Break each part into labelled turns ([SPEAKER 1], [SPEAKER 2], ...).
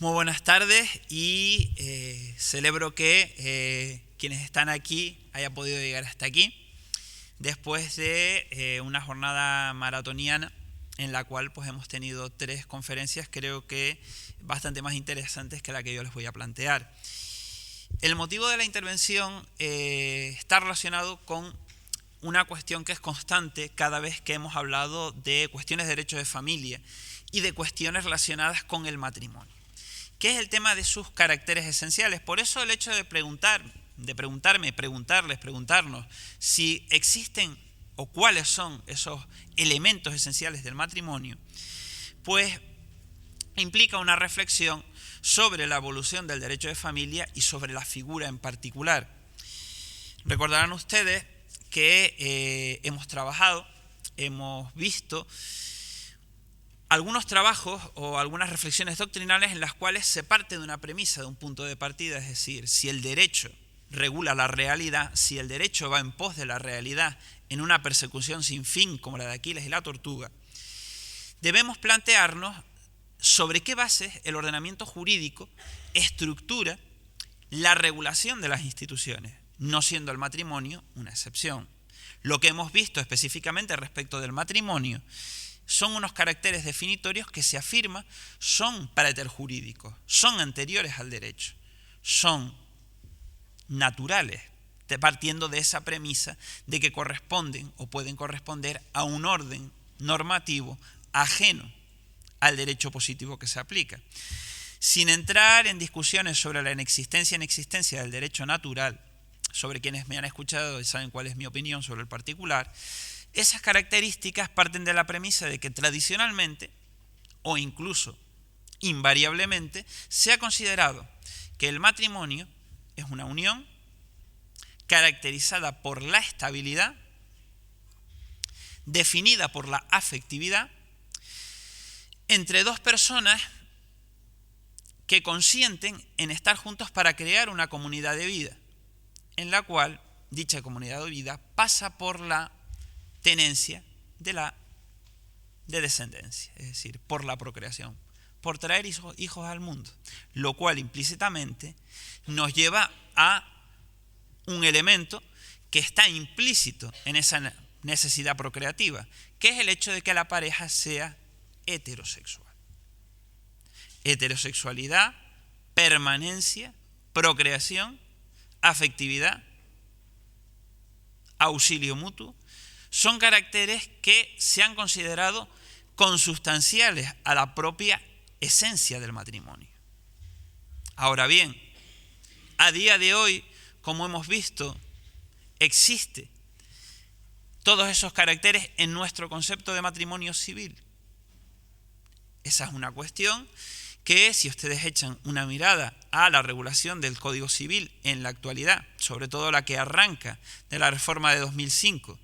[SPEAKER 1] Muy buenas tardes y celebro que quienes están aquí hayan podido llegar hasta aquí después de una jornada maratoniana en la cual pues hemos tenido 3 conferencias, creo que bastante más interesantes que la que yo les voy a plantear. El motivo de la intervención está relacionado con una cuestión que es constante cada vez que hemos hablado de cuestiones de derecho de familia y de cuestiones relacionadas con el matrimonio, que es el tema de sus caracteres esenciales. Por eso el hecho de preguntarnos si existen o cuáles son esos elementos esenciales del matrimonio, pues implica una reflexión sobre la evolución del derecho de familia y sobre la figura en particular. Recordarán ustedes que hemos visto algunos trabajos o algunas reflexiones doctrinales en las cuales se parte de una premisa, de un punto de partida, es decir, si el derecho regula la realidad, si el derecho va en pos de la realidad en una persecución sin fin como la de Aquiles y la tortuga, debemos plantearnos sobre qué bases el ordenamiento jurídico estructura la regulación de las instituciones, no siendo el matrimonio una excepción. Lo que hemos visto específicamente respecto del matrimonio son unos caracteres definitorios que se afirma son praeterjurídicos, son anteriores al derecho, son naturales, partiendo de esa premisa de que corresponden o pueden corresponder a un orden normativo ajeno al derecho positivo que se aplica. Sin entrar en discusiones sobre la inexistencia del derecho natural, sobre quienes me han escuchado y saben cuál es mi opinión sobre el particular, esas características parten de la premisa de que tradicionalmente, o incluso invariablemente, se ha considerado que el matrimonio es una unión caracterizada por la estabilidad, definida por la afectividad, entre dos personas que consienten en estar juntos para crear una comunidad de vida, en la cual dicha comunidad de vida pasa por la tenencia de descendencia, es decir, por la procreación, por traer hijos al mundo, lo cual implícitamente nos lleva a un elemento que está implícito en esa necesidad procreativa, que es el hecho de que la pareja sea heterosexual. Heterosexualidad, permanencia, procreación, afectividad, auxilio mutuo, son caracteres que se han considerado consustanciales a la propia esencia del matrimonio. Ahora bien, a día de hoy, como hemos visto, existe todos esos caracteres en nuestro concepto de matrimonio civil. Esa es una cuestión que, si ustedes echan una mirada a la regulación del Código Civil en la actualidad, sobre todo la que arranca de la reforma de 2005,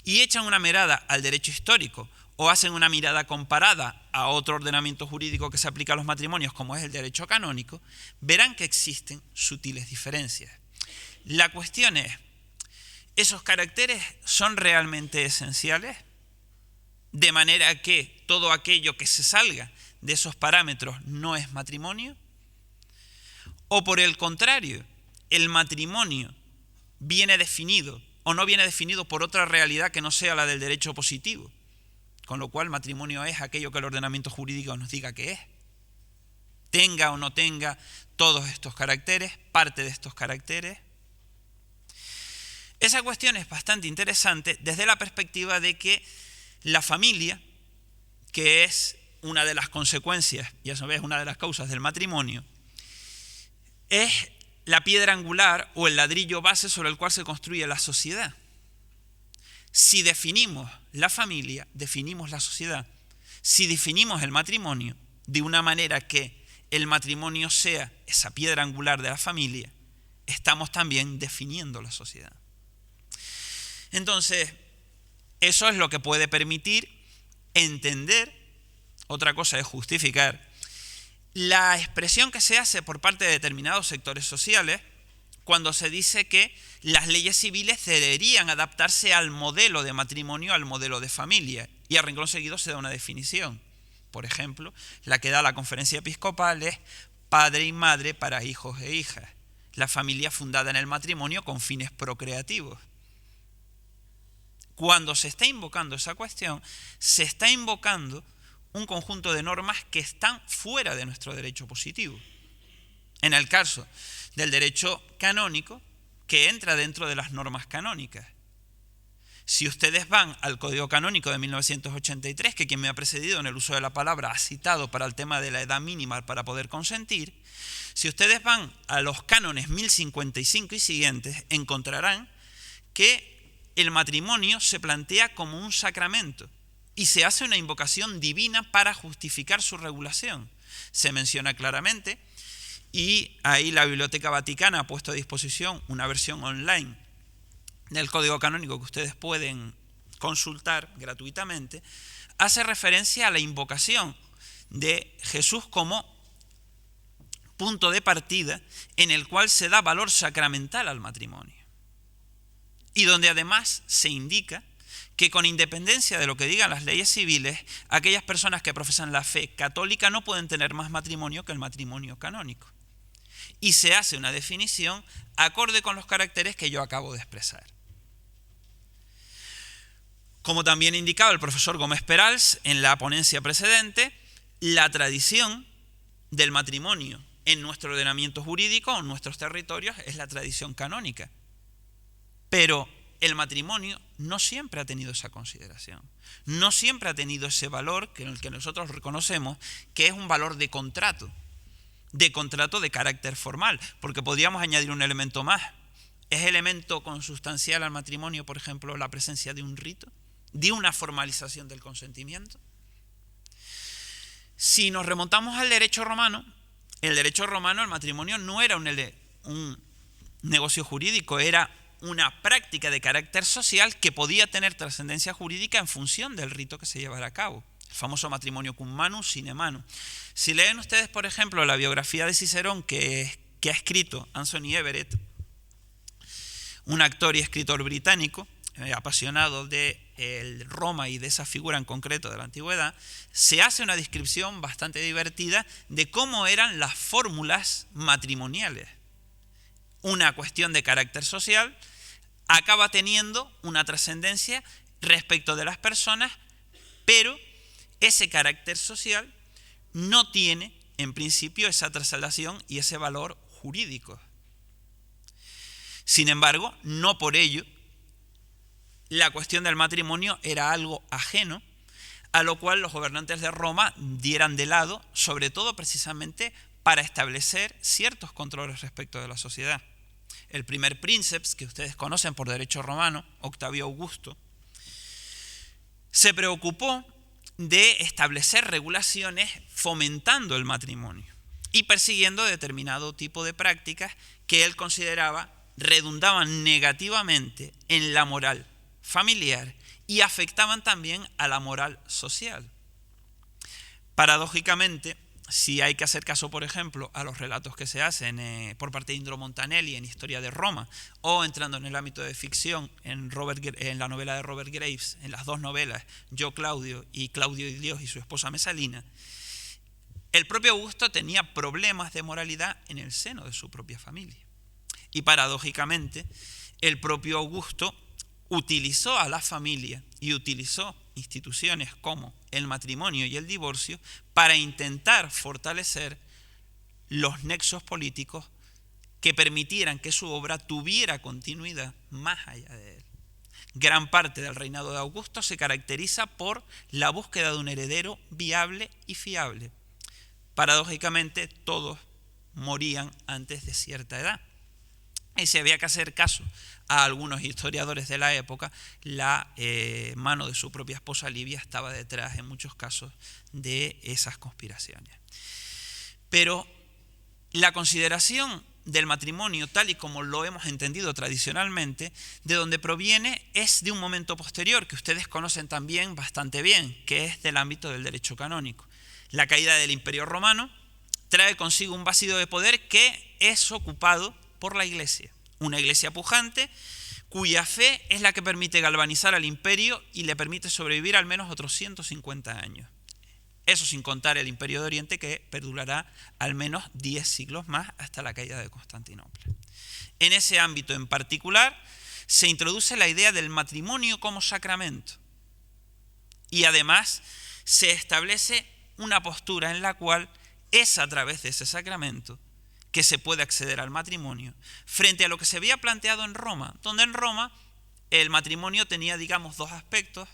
[SPEAKER 1] y echan una mirada al derecho histórico o hacen una mirada comparada a otro ordenamiento jurídico que se aplica a los matrimonios, como es el derecho canónico, verán que existen sutiles diferencias. La cuestión es, ¿esos caracteres son realmente esenciales? De manera que todo aquello que se salga de esos parámetros no es matrimonio. O por el contrario, el matrimonio viene definido o no viene definido por otra realidad que no sea la del derecho positivo, con lo cual matrimonio es aquello que el ordenamiento jurídico nos diga que es. Tenga o no tenga todos estos caracteres, parte de estos caracteres. Esa cuestión es bastante interesante desde la perspectiva de que la familia, que es una de las consecuencias y a su vez una de las causas del matrimonio, es la piedra angular o el ladrillo base sobre el cual se construye la sociedad. Si definimos la familia, definimos la sociedad. Si definimos el matrimonio de una manera que el matrimonio sea esa piedra angular de la familia, estamos también definiendo la sociedad. Entonces, eso es lo que puede permitir entender, otra cosa es justificar, la expresión que se hace por parte de determinados sectores sociales cuando se dice que las leyes civiles deberían adaptarse al modelo de matrimonio, al modelo de familia, y a renglón seguido se da una definición. Por ejemplo, la que da la Conferencia Episcopal es padre y madre para hijos e hijas. La familia fundada en el matrimonio con fines procreativos. Cuando se está invocando esa cuestión, se está invocando un conjunto de normas que están fuera de nuestro derecho positivo. En el caso del derecho canónico, que entra dentro de las normas canónicas. Si ustedes van al Código Canónico de 1983, que quien me ha precedido en el uso de la palabra ha citado para el tema de la edad mínima para poder consentir, si ustedes van a los cánones 1055 y siguientes, encontrarán que el matrimonio se plantea como un sacramento y se hace una invocación divina para justificar su regulación. Se menciona claramente, y ahí la Biblioteca Vaticana ha puesto a disposición una versión online del Código Canónico que ustedes pueden consultar gratuitamente, hace referencia a la invocación de Jesús como punto de partida en el cual se da valor sacramental al matrimonio. Y donde además se indica que con independencia de lo que digan las leyes civiles, aquellas personas que profesan la fe católica no pueden tener más matrimonio que el matrimonio canónico. Y se hace una definición acorde con los caracteres que yo acabo de expresar. Como también indicaba el profesor Gómez Perals en la ponencia precedente, la tradición del matrimonio en nuestro ordenamiento jurídico, en nuestros territorios, es la tradición canónica. Pero el matrimonio no siempre ha tenido esa consideración. No siempre ha tenido ese valor que en el que nosotros reconocemos que es un valor de contrato de carácter formal, porque podríamos añadir un elemento más. ¿Es elemento consustancial al matrimonio, por ejemplo, la presencia de un rito, de una formalización del consentimiento? Si nos remontamos al derecho romano, el matrimonio no era un negocio jurídico, era una práctica de carácter social que podía tener trascendencia jurídica en función del rito que se llevara a cabo. El famoso matrimonio cum manu sine manu. Si leen ustedes, por ejemplo, la biografía de Cicerón que ha escrito Anthony Everett, un actor y escritor británico, apasionado de Roma y de esa figura en concreto de la antigüedad, se hace una descripción bastante divertida de cómo eran las fórmulas matrimoniales. Una cuestión de carácter social acaba teniendo una trascendencia respecto de las personas, pero ese carácter social no tiene, en principio, esa traslación y ese valor jurídico. Sin embargo, no por ello la cuestión del matrimonio era algo ajeno, a lo cual los gobernantes de Roma dieran de lado, sobre todo precisamente para establecer ciertos controles respecto de la sociedad. El primer princeps, que ustedes conocen por derecho romano, Octavio Augusto, se preocupó de establecer regulaciones fomentando el matrimonio y persiguiendo determinado tipo de prácticas que él consideraba redundaban negativamente en la moral familiar y afectaban también a la moral social. Paradójicamente, si hay que hacer caso, por ejemplo, a los relatos que se hacen por parte de Indro Montanelli en Historia de Roma, o entrando en el ámbito de ficción en la novela de Robert Graves, en las dos novelas, Yo Claudio y Claudio y Dios y su esposa Mesalina, el propio Augusto tenía problemas de moralidad en el seno de su propia familia. Y paradójicamente, el propio Augusto utilizó a la familia y utilizó instituciones como el matrimonio y el divorcio para intentar fortalecer los nexos políticos que permitieran que su obra tuviera continuidad más allá de él. Gran parte del reinado de Augusto se caracteriza por la búsqueda de un heredero viable y fiable. Paradójicamente, todos morían antes de cierta edad. Y si había que hacer caso a algunos historiadores de la época, la mano de su propia esposa Livia estaba detrás, en muchos casos, de esas conspiraciones. Pero la consideración del matrimonio, tal y como lo hemos entendido tradicionalmente, de donde proviene es de un momento posterior, que ustedes conocen también bastante bien, que es del ámbito del derecho canónico. La caída del Imperio Romano trae consigo un vacío de poder que es ocupado por la Iglesia, una Iglesia pujante cuya fe es la que permite galvanizar al imperio y le permite sobrevivir al menos otros 150 años. Eso sin contar el Imperio de Oriente, que perdurará al menos 10 siglos más hasta la caída de Constantinopla. En ese ámbito en particular se introduce la idea del matrimonio como sacramento y además se establece una postura en la cual es a través de ese sacramento que se puede acceder al matrimonio, frente a lo que se había planteado en Roma, donde en Roma el matrimonio tenía, digamos, dos aspectos,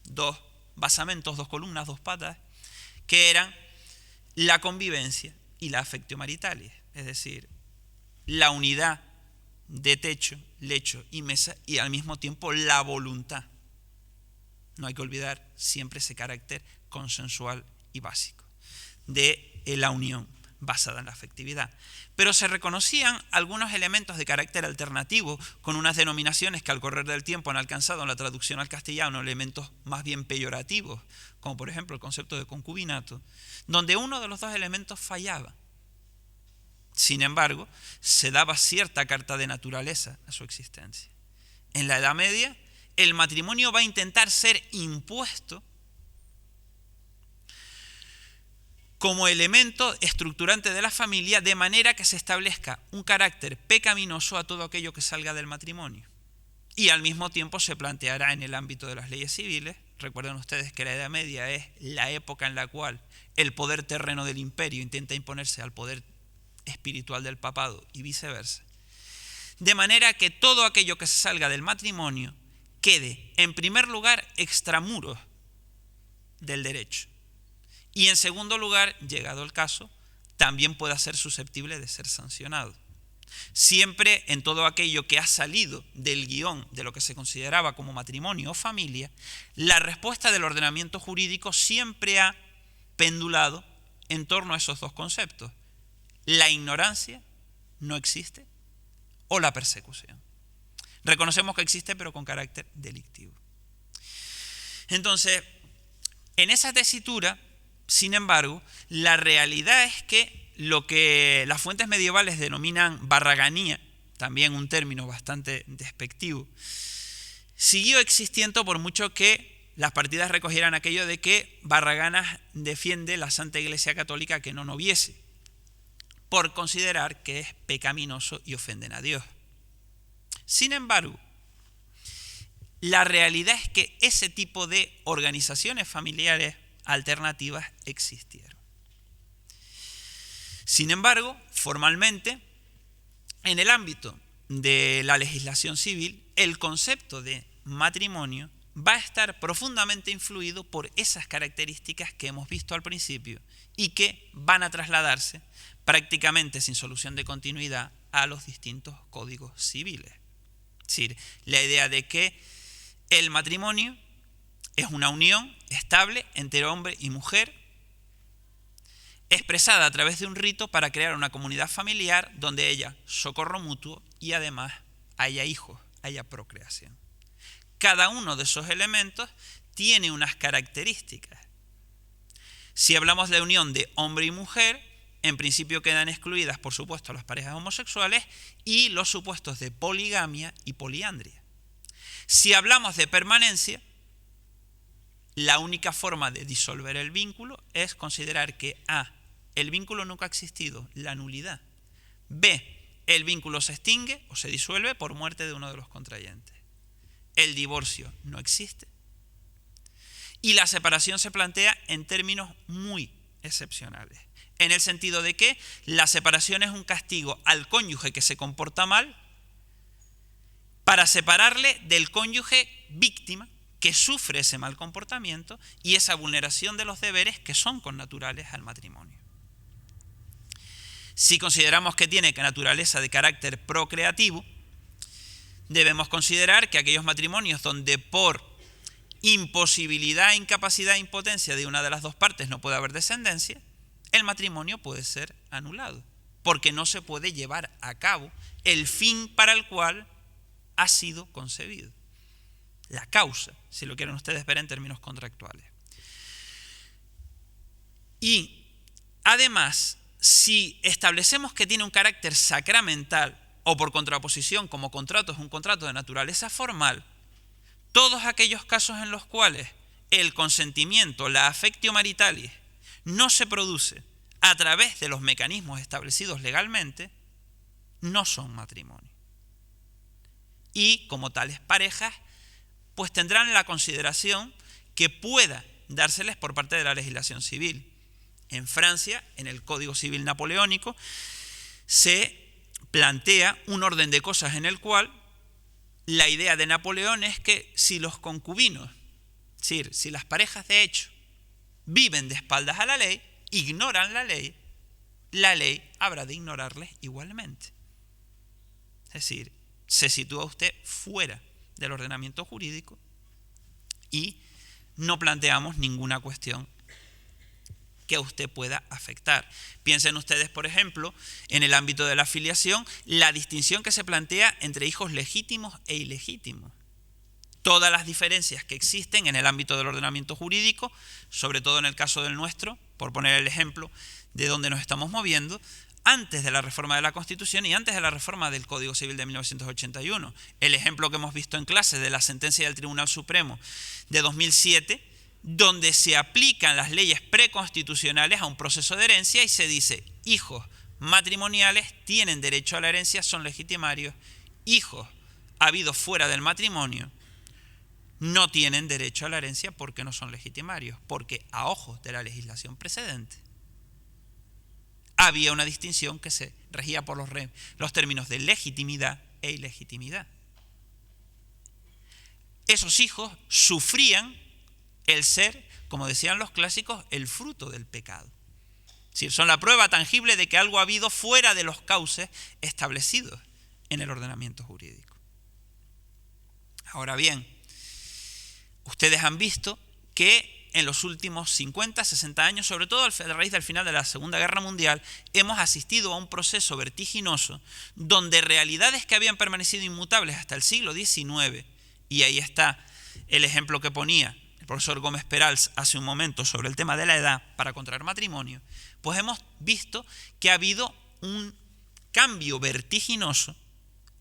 [SPEAKER 1] dos basamentos, dos columnas, dos patas, que eran la convivencia y la affectio maritalis, es decir, la unidad de techo, lecho y mesa y al mismo tiempo la voluntad. No hay que olvidar siempre ese carácter consensual y básico de la unión basada en la afectividad. Pero se reconocían algunos elementos de carácter alternativo con unas denominaciones que al correr del tiempo han alcanzado en la traducción al castellano elementos más bien peyorativos, como por ejemplo el concepto de concubinato, donde uno de los dos elementos fallaba. Sin embargo, se daba cierta carta de naturaleza a su existencia. En la Edad Media, el matrimonio va a intentar ser impuesto como elemento estructurante de la familia, de manera que se establezca un carácter pecaminoso a todo aquello que salga del matrimonio. Y al mismo tiempo se planteará en el ámbito de las leyes civiles. Recuerden ustedes que la Edad Media es la época en la cual el poder terreno del imperio intenta imponerse al poder espiritual del papado y viceversa. De manera que todo aquello que se salga del matrimonio quede, en primer lugar, extramuros del derecho. Y en segundo lugar, llegado el caso, también pueda ser susceptible de ser sancionado. Siempre en todo aquello que ha salido del guión de lo que se consideraba como matrimonio o familia, la respuesta del ordenamiento jurídico siempre ha pendulado en torno a esos dos conceptos. La ignorancia no existe o la persecución. Reconocemos que existe, pero con carácter delictivo. Entonces, en esa tesitura, sin embargo, la realidad es que lo que las fuentes medievales denominan barraganía, también un término bastante despectivo, siguió existiendo por mucho que las partidas recogieran aquello de que Barraganas defiende la Santa Iglesia Católica que no noviese, por considerar que es pecaminoso y ofenden a Dios. Sin embargo, la realidad es que ese tipo de organizaciones familiares alternativas existieron. Sin embargo, formalmente, en el ámbito de la legislación civil, el concepto de matrimonio va a estar profundamente influido por esas características que hemos visto al principio y que van a trasladarse prácticamente sin solución de continuidad a los distintos códigos civiles. Es decir, la idea de que el matrimonio es una unión estable entre hombre y mujer, expresada a través de un rito para crear una comunidad familiar donde haya socorro mutuo y además haya hijos, haya procreación. Cada uno de esos elementos tiene unas características. Si hablamos de unión de hombre y mujer, en principio quedan excluidas, por supuesto, las parejas homosexuales y los supuestos de poligamia y poliandria. Si hablamos de permanencia, la única forma de disolver el vínculo es considerar que A, el vínculo nunca ha existido, la nulidad. B, el vínculo se extingue o se disuelve por muerte de uno de los contrayentes. El divorcio no existe. Y la separación se plantea en términos muy excepcionales, en el sentido de que la separación es un castigo al cónyuge que se comporta mal para separarle del cónyuge víctima que sufre ese mal comportamiento y esa vulneración de los deberes que son connaturales al matrimonio. Si consideramos que tiene naturaleza de carácter procreativo, debemos considerar que aquellos matrimonios donde por imposibilidad, incapacidad e impotencia de una de las dos partes no puede haber descendencia, el matrimonio puede ser anulado, porque no se puede llevar a cabo el fin para el cual ha sido concebido. La causa, si lo quieren ustedes ver en términos contractuales. Y además, si establecemos que tiene un carácter sacramental, o por contraposición, como contrato es un contrato de naturaleza formal, todos aquellos casos en los cuales el consentimiento, la affectio maritalis, no se produce a través de los mecanismos establecidos legalmente, no son matrimonio. Y como tales parejas, pues tendrán la consideración que pueda dárseles por parte de la legislación civil. En Francia, en el Código Civil Napoleónico, se plantea un orden de cosas en el cual la idea de Napoleón es que si los concubinos, es decir, si las parejas de hecho viven de espaldas a la ley, ignoran la ley habrá de ignorarles igualmente. Es decir, se sitúa usted fuera del ordenamiento jurídico y no planteamos ninguna cuestión que a usted pueda afectar. Piensen ustedes, por ejemplo, en el ámbito de la filiación, la distinción que se plantea entre hijos legítimos e ilegítimos. Todas las diferencias que existen en el ámbito del ordenamiento jurídico, sobre todo en el caso del nuestro, por poner el ejemplo de donde nos estamos moviendo, antes de la reforma de la Constitución y antes de la reforma del Código Civil de 1981. El ejemplo que hemos visto en clase de la sentencia del Tribunal Supremo de 2007, donde se aplican las leyes preconstitucionales a un proceso de herencia y se dice, hijos matrimoniales tienen derecho a la herencia, son legitimarios, hijos habidos fuera del matrimonio no tienen derecho a la herencia porque no son legitimarios, porque a ojos de la legislación precedente había una distinción que se regía por los términos de legitimidad e ilegitimidad. Esos hijos sufrían el ser, como decían los clásicos, el fruto del pecado. Es decir, son la prueba tangible de que algo ha habido fuera de los cauces establecidos en el ordenamiento jurídico. Ahora bien, ustedes han visto que en los últimos 50, 60 años, sobre todo a raíz del final de la Segunda Guerra Mundial, hemos asistido a un proceso vertiginoso donde realidades que habían permanecido inmutables hasta el siglo XIX, y ahí está el ejemplo que ponía el profesor Gómez Perals hace un momento sobre el tema de la edad para contraer matrimonio, pues hemos visto que ha habido un cambio vertiginoso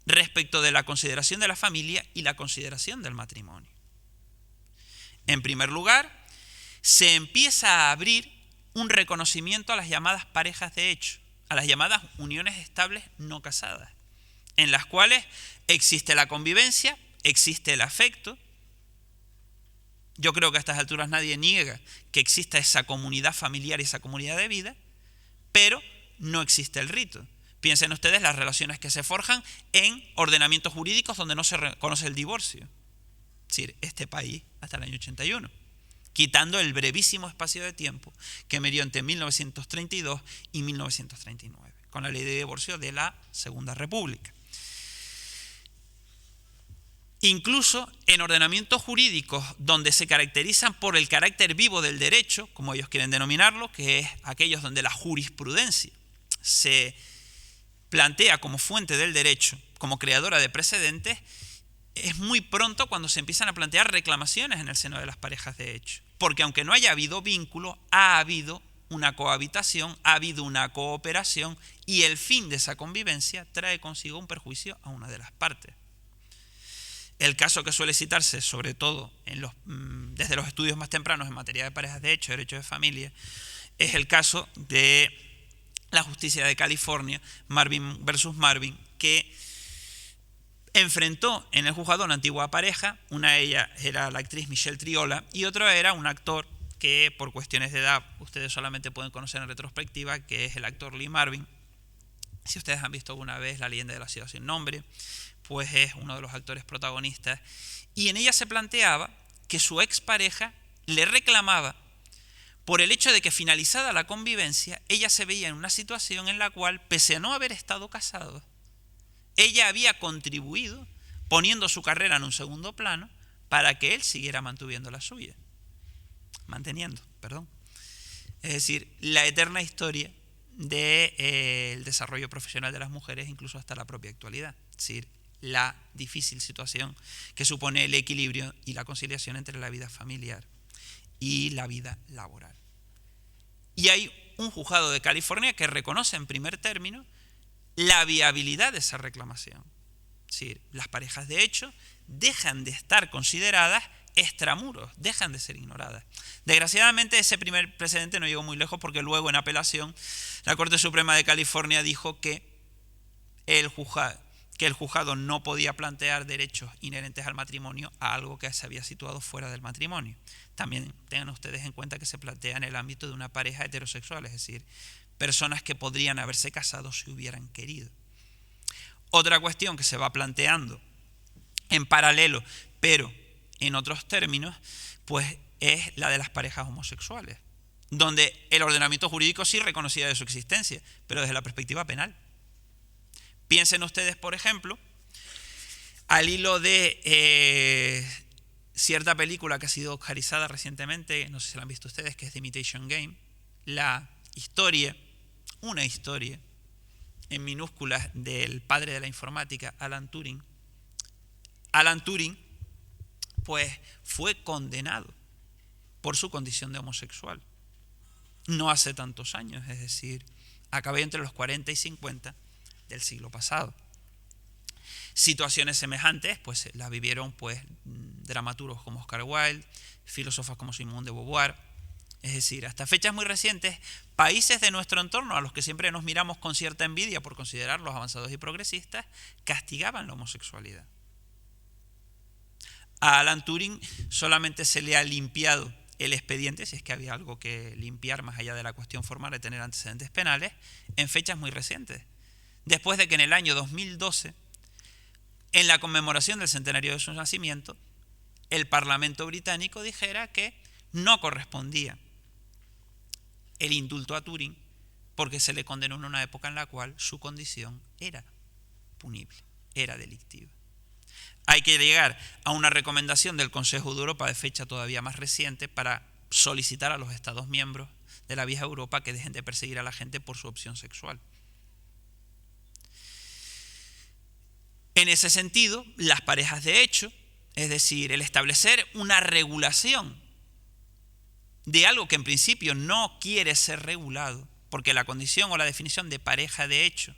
[SPEAKER 1] respecto de la consideración de la familia y la consideración del matrimonio. En primer lugar, se empieza a abrir un reconocimiento a las llamadas parejas de hecho, a las llamadas uniones estables no casadas, en las cuales existe la convivencia, existe el afecto. Yo creo que a estas alturas nadie niega que exista esa comunidad familiar y esa comunidad de vida, pero no existe el rito. Piensen ustedes las relaciones que se forjan en ordenamientos jurídicos donde no se reconoce el divorcio. Es decir, este país hasta el año 81. Quitando el brevísimo espacio de tiempo que medió entre 1932 y 1939, con la ley de divorcio de la Segunda República. Incluso en ordenamientos jurídicos donde se caracterizan por el carácter vivo del derecho, como ellos quieren denominarlo, que es aquellos donde la jurisprudencia se plantea como fuente del derecho, como creadora de precedentes, es muy pronto cuando se empiezan a plantear reclamaciones en el seno de las parejas de hecho. Porque aunque no haya habido vínculo, ha habido una cohabitación, ha habido una cooperación y el fin de esa convivencia trae consigo un perjuicio a una de las partes. El caso que suele citarse, sobre todo desde los estudios más tempranos en materia de parejas de hecho, derecho de familia, es el caso de la justicia de California, Marvin versus Marvin, que enfrentó en el juzgado una antigua pareja, una de ellas era la actriz Michelle Triola y otro era un actor que por cuestiones de edad ustedes solamente pueden conocer en retrospectiva, que es el actor Lee Marvin. Si ustedes han visto alguna vez La leyenda de la ciudad sin nombre, pues es uno de los actores protagonistas. Y en ella se planteaba que su expareja le reclamaba por el hecho de que finalizada la convivencia, ella se veía en una situación en la cual, pese a no haber estado casado, ella había contribuido poniendo su carrera en un segundo plano para que él siguiera manteniendo la suya. Es decir, la eterna historia del desarrollo profesional de las mujeres, incluso hasta la propia actualidad. Es decir, la difícil situación que supone el equilibrio y la conciliación entre la vida familiar y la vida laboral. Y hay un juzgado de California que reconoce en primer término la viabilidad de esa reclamación. Es decir, las parejas de hecho dejan de estar consideradas extramuros, dejan de ser ignoradas. Desgraciadamente ese primer precedente no llegó muy lejos porque luego en apelación la Corte Suprema de California dijo que el juzgado no podía plantear derechos inherentes al matrimonio a algo que se había situado fuera del matrimonio. También tengan ustedes en cuenta que se plantea en el ámbito de una pareja heterosexual, es decir, personas que podrían haberse casado si hubieran querido. Otra cuestión que se va planteando en paralelo, pero en otros términos, pues es la de las parejas homosexuales, donde el ordenamiento jurídico sí reconocía de su existencia, pero desde la perspectiva penal. Piensen ustedes, por ejemplo, al hilo de cierta película que ha sido oscarizada recientemente, no sé si la han visto ustedes, que es The Imitation Game, una historia en minúsculas del padre de la informática, Alan Turing. Alan Turing, pues, fue condenado por su condición de homosexual. No hace tantos años, es decir, acabé entre los 40 y 50 del siglo pasado. Situaciones semejantes, pues, las vivieron, pues, dramaturgos como Oscar Wilde, filósofas como Simone de Beauvoir. Es decir, hasta fechas muy recientes, países de nuestro entorno, a los que siempre nos miramos con cierta envidia por considerarlos avanzados y progresistas, castigaban la homosexualidad. A Alan Turing solamente se le ha limpiado el expediente, si es que había algo que limpiar más allá de la cuestión formal de tener antecedentes penales, en fechas muy recientes. Después de que en el año 2012, en la conmemoración del centenario de su nacimiento, el Parlamento británico dijera que no correspondía el indulto a Turing porque se le condenó en una época en la cual su condición era punible, era delictiva. Hay que llegar a una recomendación del Consejo de Europa de fecha todavía más reciente para solicitar a los Estados miembros de la vieja Europa que dejen de perseguir a la gente por su opción sexual. En ese sentido, las parejas de hecho, es decir, el establecer una regulación de algo que en principio no quiere ser regulado, porque la condición o la definición de pareja de hecho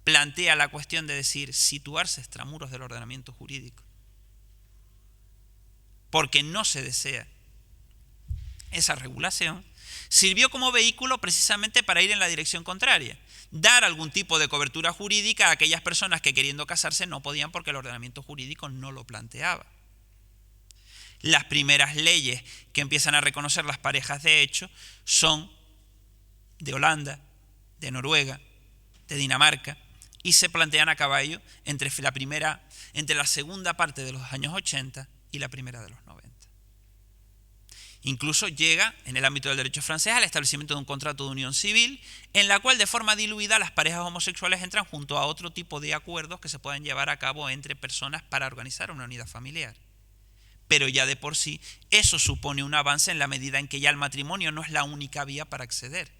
[SPEAKER 1] plantea la cuestión de decir situarse extramuros del ordenamiento jurídico, porque no se desea esa regulación, sirvió como vehículo precisamente para ir en la dirección contraria, dar algún tipo de cobertura jurídica a aquellas personas que queriendo casarse no podían porque el ordenamiento jurídico no lo planteaba. Las primeras leyes que empiezan a reconocer las parejas de hecho son de Holanda, de Noruega, de Dinamarca, y se plantean a caballo entre la segunda parte de los años 80 y la primera de los 90. Incluso llega, en el ámbito del derecho francés, al establecimiento de un contrato de unión civil, en la cual de forma diluida las parejas homosexuales entran junto a otro tipo de acuerdos que se pueden llevar a cabo entre personas para organizar una unidad familiar. Pero ya de por sí, eso supone un avance en la medida en que ya el matrimonio no es la única vía para acceder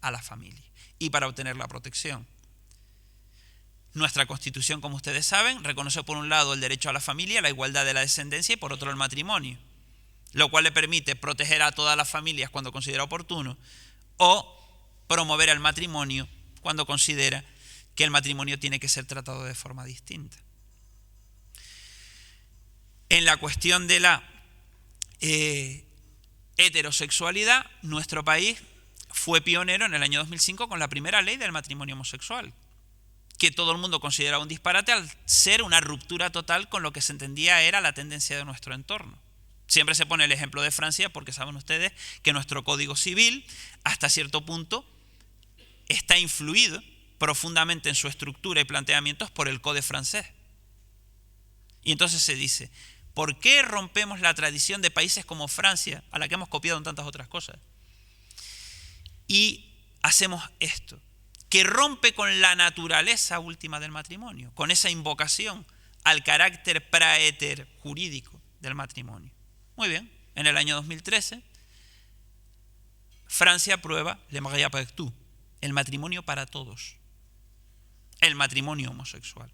[SPEAKER 1] a la familia y para obtener la protección. Nuestra Constitución, como ustedes saben, reconoce por un lado el derecho a la familia, la igualdad de la descendencia y por otro el matrimonio, lo cual le permite proteger a todas las familias cuando considera oportuno o promover el matrimonio cuando considera que el matrimonio tiene que ser tratado de forma distinta. En la cuestión de la heterosexualidad, nuestro país fue pionero en el año 2005 con la primera ley del matrimonio homosexual, que todo el mundo consideraba un disparate al ser una ruptura total con lo que se entendía era la tendencia de nuestro entorno. Siempre se pone el ejemplo de Francia porque saben ustedes que nuestro Código Civil hasta cierto punto está influido profundamente en su estructura y planteamientos por el Código francés. Y entonces se dice, ¿por qué rompemos la tradición de países como Francia, a la que hemos copiado en tantas otras cosas? Y hacemos esto, que rompe con la naturaleza última del matrimonio, con esa invocación al carácter praeter jurídico del matrimonio. Muy bien, en el año 2013, Francia aprueba le mariage pour tous, el matrimonio para todos, el matrimonio homosexual.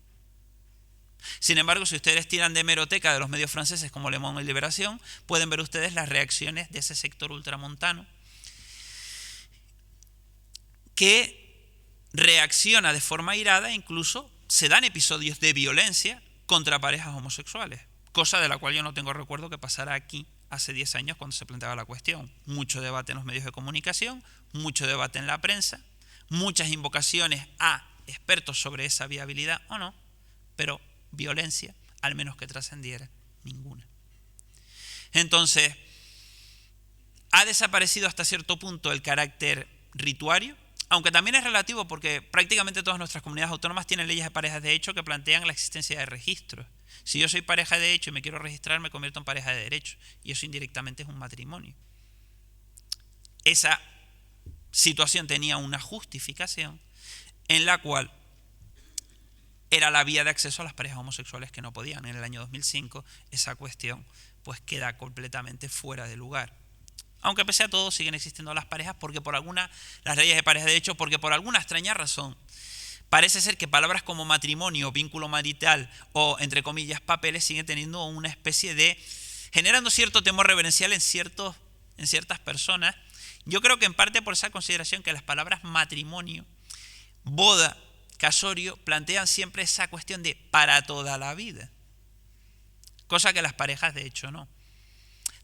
[SPEAKER 1] Sin embargo, si ustedes tiran de hemeroteca de los medios franceses como Le Monde y Libération, pueden ver ustedes las reacciones de ese sector ultramontano que reacciona de forma airada e incluso se dan episodios de violencia contra parejas homosexuales, cosa de la cual yo no tengo recuerdo que pasara aquí hace 10 años cuando se planteaba la cuestión. Mucho debate en los medios de comunicación, mucho debate en la prensa, muchas invocaciones a expertos sobre esa viabilidad o no, pero violencia, al menos que trascendiera, ninguna. Entonces, ha desaparecido hasta cierto punto el carácter rituario, aunque también es relativo porque prácticamente todas nuestras comunidades autónomas tienen leyes de parejas de hecho que plantean la existencia de registros. Si yo soy pareja de hecho y me quiero registrar, me convierto en pareja de derecho, y eso indirectamente es un matrimonio. Esa situación tenía una justificación en la cual era la vía de acceso a las parejas homosexuales que no podían. En el año 2005 esa cuestión pues queda completamente fuera de lugar. Aunque pese a todo siguen existiendo las parejas las leyes de parejas de hecho, porque por alguna extraña razón parece ser que palabras como matrimonio, vínculo marital o, entre comillas, papeles siguen teniendo una especie de, generando cierto temor reverencial en ciertas personas. Yo creo que en parte por esa consideración que las palabras matrimonio, boda, casorio plantean siempre esa cuestión de para toda la vida, cosa que las parejas de hecho no.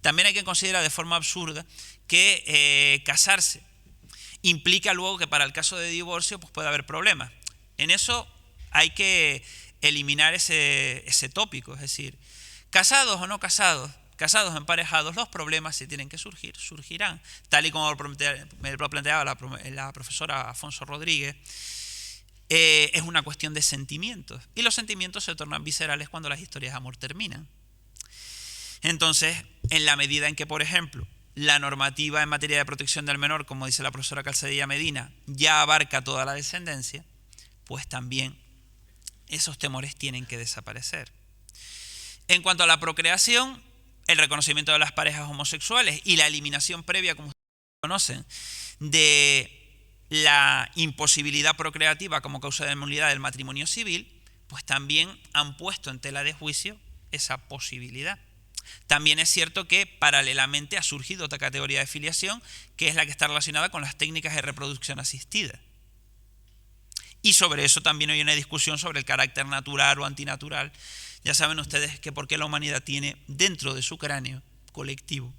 [SPEAKER 1] También hay que considerar de forma absurda que casarse implica luego que para el caso de divorcio pues puede haber problemas. En eso hay que eliminar ese tópico, es decir, casados o no casados, casados o emparejados, los problemas si tienen que surgir, surgirán, tal y como lo planteaba la profesora Afonso Rodríguez. Es una cuestión de sentimientos, y los sentimientos se tornan viscerales cuando las historias de amor terminan. Entonces, en la medida en que, por ejemplo, la normativa en materia de protección del menor, como dice la profesora Calzadilla Medina, ya abarca toda la descendencia, pues también esos temores tienen que desaparecer. En cuanto a la procreación, el reconocimiento de las parejas homosexuales y la eliminación previa, como ustedes conocen, de la imposibilidad procreativa como causa de nulidad del matrimonio civil, pues también han puesto en tela de juicio esa posibilidad. También es cierto que paralelamente ha surgido otra categoría de filiación, que es la que está relacionada con las técnicas de reproducción asistida. Y sobre eso también hay una discusión sobre el carácter natural o antinatural. Ya saben ustedes que por qué la humanidad tiene dentro de su cráneo colectivo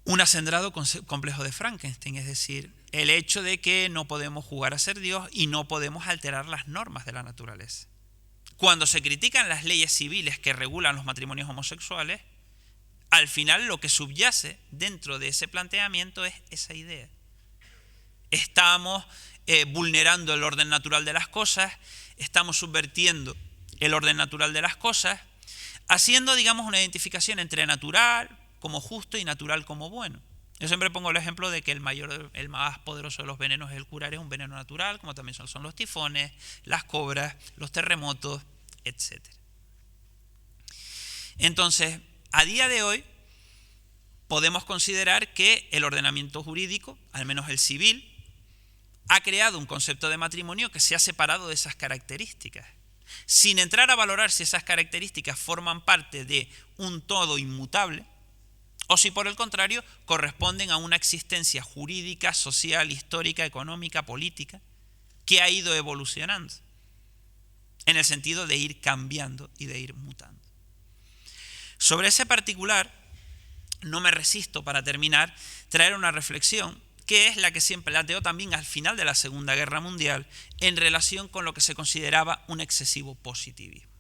[SPEAKER 1] un acendrado complejo de Frankenstein, es decir, el hecho de que no podemos jugar a ser Dios y no podemos alterar las normas de la naturaleza. Cuando se critican las leyes civiles que regulan los matrimonios homosexuales, al final lo que subyace dentro de ese planteamiento es esa idea. Estamos vulnerando el orden natural de las cosas, estamos subvirtiendo el orden natural de las cosas, haciendo, digamos, una identificación entre natural como justo y natural como bueno. Yo siempre pongo el ejemplo de que el más poderoso de los venenos es el curar, es un veneno natural, como también son los tifones, las cobras, los terremotos, etc. Entonces, a día de hoy, podemos considerar que el ordenamiento jurídico, al menos el civil, ha creado un concepto de matrimonio que se ha separado de esas características, sin entrar a valorar si esas características forman parte de un todo inmutable o si por el contrario corresponden a una existencia jurídica, social, histórica, económica, política, que ha ido evolucionando en el sentido de ir cambiando y de ir mutando. Sobre ese particular, no me resisto, para terminar, traer una reflexión que es la que siempre planteó también al final de la Segunda Guerra Mundial en relación con lo que se consideraba un excesivo positivismo.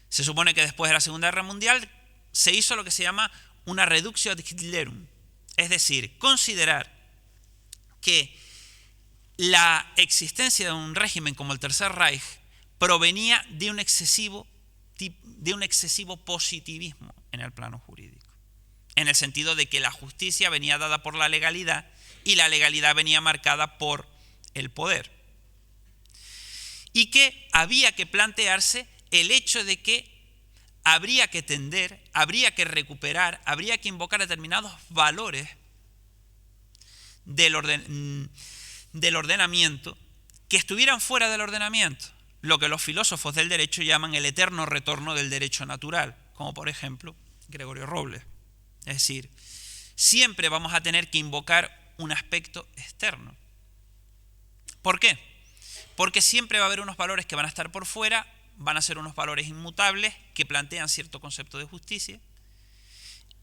[SPEAKER 1] Se supone que después de la Segunda Guerra Mundial se hizo lo que se llama una reductio ad Hitlerum, es decir, considerar que la existencia de un régimen como el Tercer Reich provenía de un excesivo positivismo en el plano jurídico, en el sentido de que la justicia venía dada por la legalidad y la legalidad venía marcada por el poder, y que había que plantearse el hecho de que habría que tender, habría que recuperar, habría que invocar determinados valores del ordenamiento que estuvieran fuera del ordenamiento, lo que los filósofos del derecho llaman el eterno retorno del derecho natural, como por ejemplo Gregorio Robles. Es decir, siempre vamos a tener que invocar un aspecto externo. ¿Por qué? Porque siempre va a haber unos valores que van a estar por fuera van a ser unos valores inmutables que plantean cierto concepto de justicia.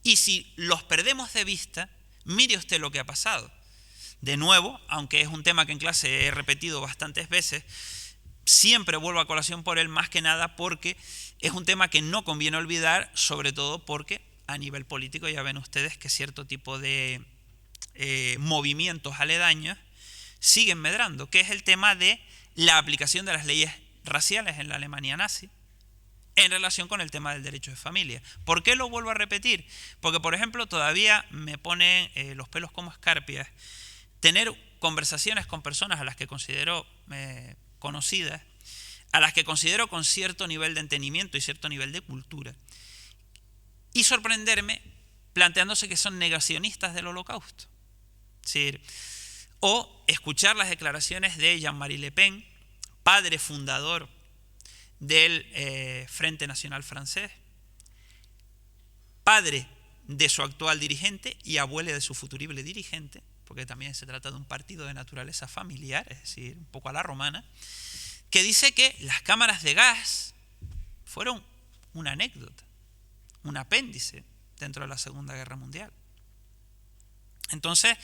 [SPEAKER 1] Y si los perdemos de vista, mire usted lo que ha pasado. De nuevo, aunque es un tema que en clase he repetido bastantes veces, siempre vuelvo a colación por él, más que nada porque es un tema que no conviene olvidar, sobre todo porque a nivel político ya ven ustedes que cierto tipo de movimientos aledaños siguen medrando, que es el tema de la aplicación de las leyes raciales en la Alemania nazi en relación con el tema del derecho de familia. ¿Por qué lo vuelvo a repetir? Porque, por ejemplo, todavía me ponen los pelos como escarpias tener conversaciones con personas a las que considero conocidas, a las que considero con cierto nivel de entendimiento y cierto nivel de cultura, y sorprenderme planteándose que son negacionistas del Holocausto. Es decir, o escuchar las declaraciones de Jean-Marie Le Pen, padre fundador del Frente Nacional francés, padre de su actual dirigente y abuelo de su futurible dirigente, porque también se trata de un partido de naturaleza familiar, es decir, un poco a la romana, que dice que las cámaras de gas fueron una anécdota, un apéndice dentro de la Segunda Guerra Mundial. Entonces,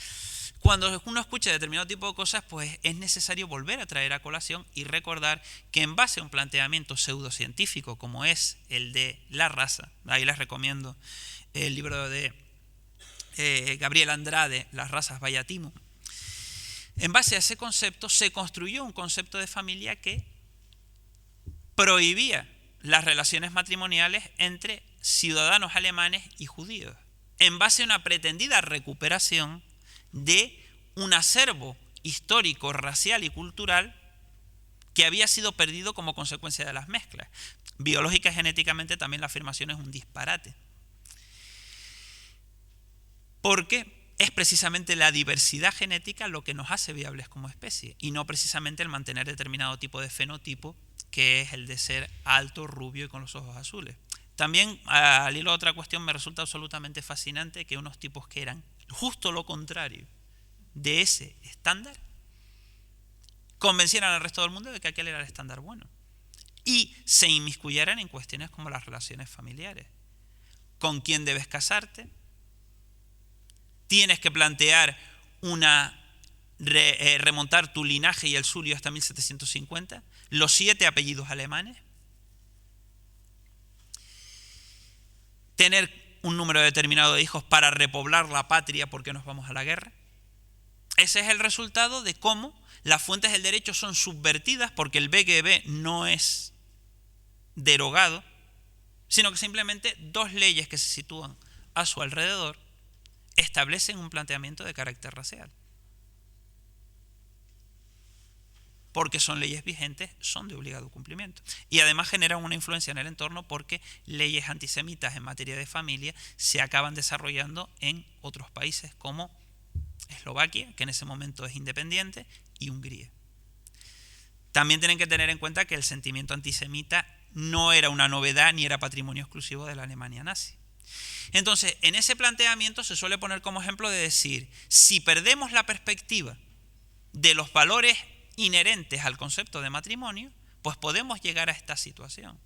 [SPEAKER 1] cuando uno escucha determinado tipo de cosas, pues es necesario volver a traer a colación y recordar que en base a un planteamiento pseudocientífico como es el de la raza, ahí les recomiendo el libro de Gabriel Andrade, Las razas Bayatimo, en base a ese concepto se construyó un concepto de familia que prohibía las relaciones matrimoniales entre ciudadanos alemanes y judíos, en base a una pretendida recuperación de un acervo histórico, racial y cultural que había sido perdido como consecuencia de las mezclas. Biológica y genéticamente también la afirmación es un disparate. Porque es precisamente la diversidad genética lo que nos hace viables como especie y no precisamente el mantener determinado tipo de fenotipo que es el de ser alto, rubio y con los ojos azules. También, al hilo de otra cuestión, me resulta absolutamente fascinante que unos tipos que eran justo lo contrario de ese estándar convencieran al resto del mundo de que aquel era el estándar bueno y se inmiscuyeran en cuestiones como las relaciones familiares. ¿Con quién debes casarte? Tienes que plantear remontar tu linaje y el suyo hasta 1750, los 7 apellidos alemanes, tener un número determinado de hijos para repoblar la patria porque nos vamos a la guerra. Ese es el resultado de cómo las fuentes del derecho son subvertidas porque el BGB no es derogado, sino que simplemente 2 leyes que se sitúan a su alrededor establecen un planteamiento de carácter racial. Porque son leyes vigentes, son de obligado cumplimiento. Y además generan una influencia en el entorno porque leyes antisemitas en materia de familia se acaban desarrollando en otros países como Eslovaquia, que en ese momento es independiente, y Hungría. También tienen que tener en cuenta que el sentimiento antisemita no era una novedad ni era patrimonio exclusivo de la Alemania nazi. Entonces, en ese planteamiento se suele poner como ejemplo de decir, si perdemos la perspectiva de los valores inherentes al concepto de matrimonio, pues podemos llegar a esta situación.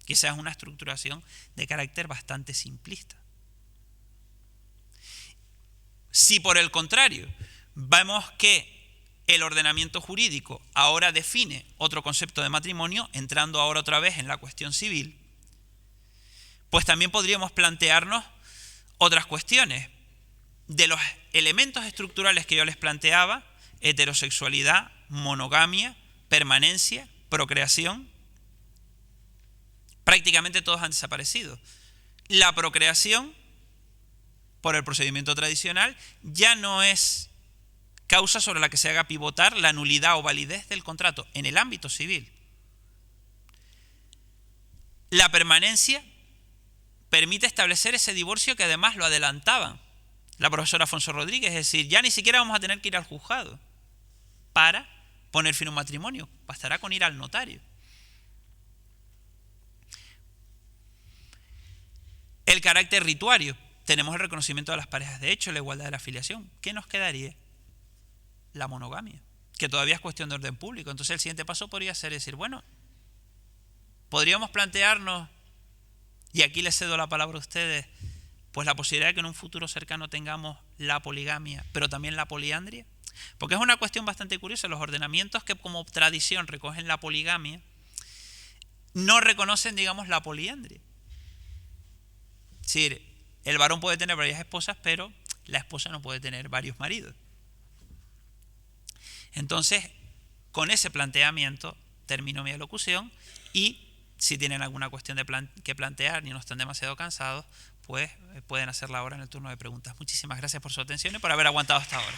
[SPEAKER 1] Quizás una estructuración de carácter bastante simplista. Si por el contrario vemos que el ordenamiento jurídico ahora define otro concepto de matrimonio, entrando ahora otra vez en la cuestión civil, pues también podríamos plantearnos otras cuestiones. De los elementos estructurales que yo les planteaba, heterosexualidad, monogamia, permanencia, procreación, prácticamente todos han desaparecido. La procreación, por el procedimiento tradicional, ya no es causa sobre la que se haga pivotar la nulidad o validez del contrato en el ámbito civil. La permanencia permite establecer ese divorcio que además lo adelantaba la profesora Afonso Rodríguez, es decir, ya ni siquiera vamos a tener que ir al juzgado para poner fin a un matrimonio, bastará con ir al notario. El carácter rituario, tenemos el reconocimiento de las parejas de hecho, la igualdad de la filiación. ¿Qué nos quedaría? La monogamia, que todavía es cuestión de orden público. Entonces el siguiente paso podría ser decir, bueno, podríamos plantearnos, y aquí les cedo la palabra a ustedes, pues la posibilidad de que en un futuro cercano tengamos la poligamia, pero también la poliandria. Porque es una cuestión bastante curiosa. Los ordenamientos que como tradición recogen la poligamia no reconocen, digamos, la poliandria. Es decir, el varón puede tener varias esposas, pero la esposa no puede tener varios maridos. Entonces, con ese planteamiento termino mi alocución, y si tienen alguna cuestión que plantear y no están demasiado cansados, pues pueden hacerla ahora en el turno de preguntas. Muchísimas gracias por su atención y por haber aguantado hasta ahora.